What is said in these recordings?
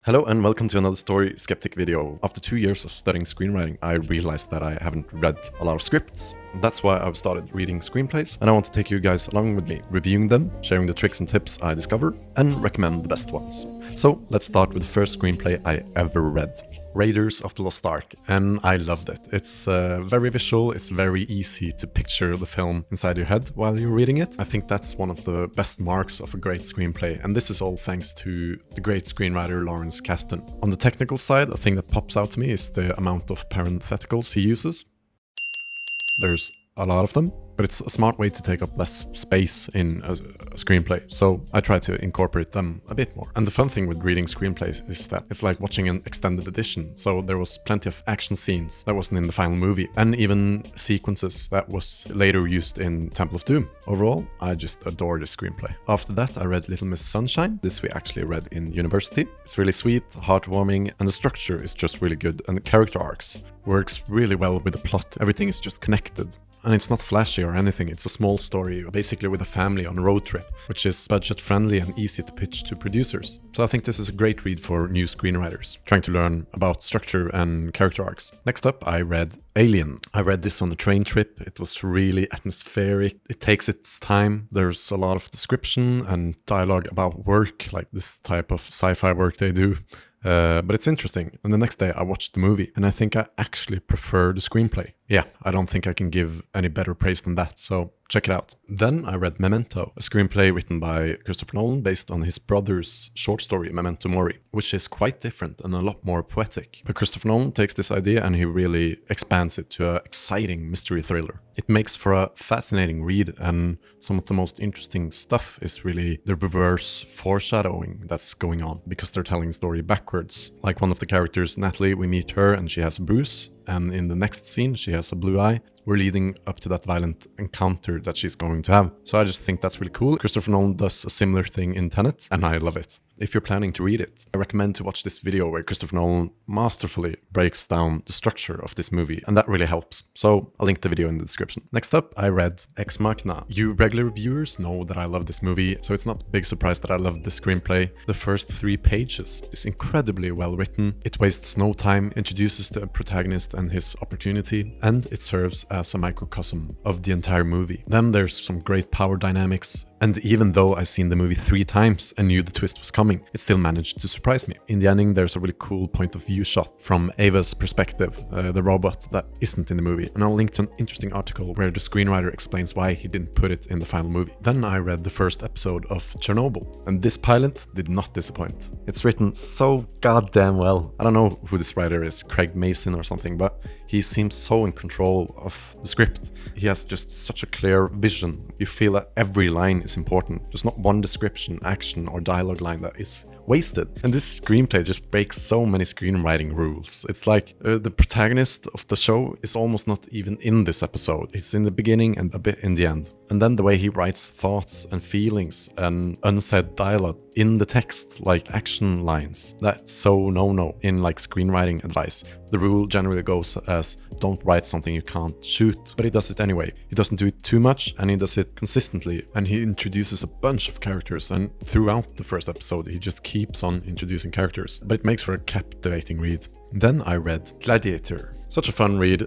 Hello and welcome to another Story Skeptic video. After 2 years of studying screenwriting, I realized that I haven't read a lot of scripts. That's why I've started reading screenplays, and I want to take you guys along with me, reviewing them, sharing the tricks and tips I discover, and recommend the best ones. So let's start with the first screenplay I ever read. Raiders of the Lost Ark, and I loved it. It's very visual, it's very easy to picture the film inside your head while you're reading it. I think that's one of the best marks of a great screenplay, and this is all thanks to the great screenwriter Lawrence Kasdan. On the technical side, a thing that pops out to me is the amount of parentheticals he uses. There's a lot of them, but it's a smart way to take up less space in a screenplay, so I try to incorporate them a bit more. And the fun thing with reading screenplays is that it's like watching an extended edition, so there was plenty of action scenes that wasn't in the final movie, and even sequences that was later used in Temple of Doom. Overall, I just adore this screenplay. After that, I read Little Miss Sunshine. This we actually read in university. It's really sweet, heartwarming, and the structure is just really good, and the character arcs works really well with the plot. Everything is just connected. And it's not flashy or anything, it's a small story, basically with a family on a road trip, which is budget friendly and easy to pitch to producers. So I think this is a great read for new screenwriters, trying to learn about structure and character arcs. Next up, I read Alien. I read this on a train trip. It was really atmospheric. It takes its time. There's a lot of description and dialogue about work, like this type of sci-fi work they do. But it's interesting. And the next day I watched the movie, and I think I actually prefer the screenplay. Yeah, I don't think I can give any better praise than that, so check it out. Then I read Memento, a screenplay written by Christopher Nolan based on his brother's short story Memento Mori, which is quite different and a lot more poetic. But Christopher Nolan takes this idea and he really expands it to an exciting mystery thriller. It makes for a fascinating read, and some of the most interesting stuff is really the reverse foreshadowing that's going on, because they're telling the story backwards. Like one of the characters, Natalie, we meet her and she has a bruise, and in the next scene she has a blue eye. We're leading up to that violent encounter that she's going to have. So I just think that's really cool. Christopher Nolan does a similar thing in Tenet, and I love it. If you're planning to read it, I recommend to watch this video where Christopher Nolan masterfully breaks down the structure of this movie, and that really helps. So I'll link the video in the description. Next up, I read Ex Machina. You regular viewers know that I love this movie, so it's not a big surprise that I love the screenplay. The first 3 pages is incredibly well written. It wastes no time, introduces the protagonist and his opportunity, and it serves as a microcosm of the entire movie. Then there's some great power dynamics, and even though I've seen the movie 3 times and knew the twist was coming, it still managed to surprise me. In the ending, there's a really cool point of view shot from Ava's perspective, the robot that isn't in the movie. And I'll link to an interesting article where the screenwriter explains why he didn't put it in the final movie. Then I read the first episode of Chernobyl, and this pilot did not disappoint. It's written so goddamn well. I don't know who this writer is, Craig Mason or something, but he seems so in control of the script. He has just such a clear vision. You feel that every line is important. There's not one description, action, or dialogue line that is wasted. And this screenplay just breaks so many screenwriting rules. It's like the protagonist of the show is almost not even in this episode. It's in the beginning and a bit in the end. And then the way he writes thoughts and feelings and unsaid dialogue in the text, like action lines, that's so no-no in like screenwriting advice. The rule generally goes as don't write something you can't shoot, but he does it anyway. He doesn't do it too much, and he does it consistently, and he introduces a bunch of characters, and throughout the first episode he just keeps on introducing characters, but it makes for a captivating read. Then I read Gladiator. Such a fun read,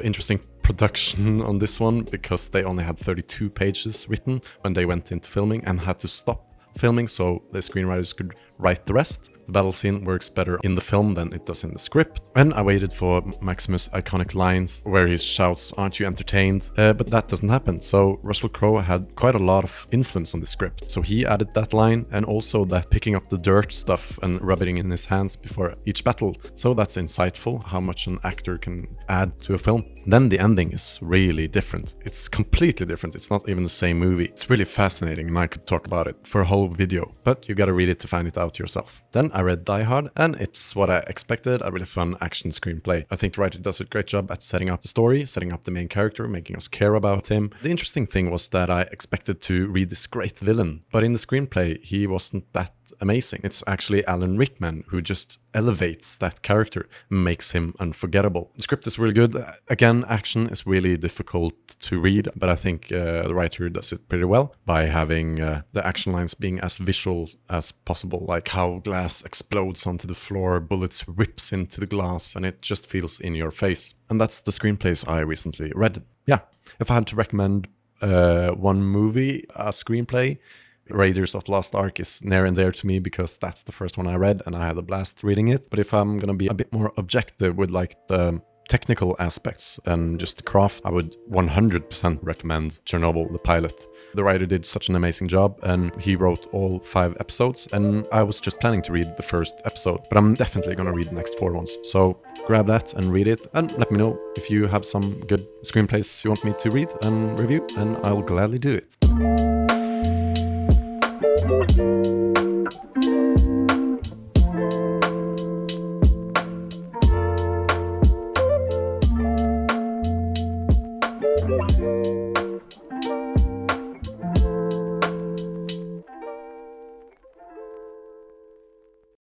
interesting production on this one, because they only had 32 pages written when they went into filming and had to stop filming so the screenwriters could write the rest. The battle scene works better in the film than it does in the script. And I waited for Maximus' iconic lines where he shouts, "Aren't you entertained?" But that doesn't happen. So Russell Crowe had quite a lot of influence on the script. So he added that line, and also that picking up the dirt stuff and rubbing it in his hands before each battle. So that's insightful, how much an actor can add to a film. Then the ending is really different. It's completely different. It's not even the same movie. It's really fascinating, and I could talk about it for a whole video, but you gotta read it to find it out yourself. Then I read Die Hard, and it's what I expected, a really fun action screenplay. I think the writer does a great job at setting up the story, setting up the main character, making us care about him. The interesting thing was that I expected to read this great villain, but in the screenplay he wasn't that amazing. It's actually Alan Rickman who just elevates that character, makes him unforgettable. The script is really good. Again, action is really difficult to read, but I think the writer does it pretty well by having the action lines being as visual as possible, like how glass explodes onto the floor, bullets rips into the glass, and it just feels in your face. And that's the screenplays I recently read. Yeah, if I had to recommend one movie, a screenplay, Raiders of the Lost Ark is near and dear to me because that's the first one I read and I had a blast reading it. But if I'm gonna be a bit more objective with like the technical aspects and just the craft, I would 100% recommend Chernobyl, the pilot. The writer did such an amazing job and he wrote all 5 episodes, and I was just planning to read the first episode, but I'm definitely gonna read the next 4 ones. So grab that and read it, and let me know if you have some good screenplays you want me to read and review, and I'll gladly do it.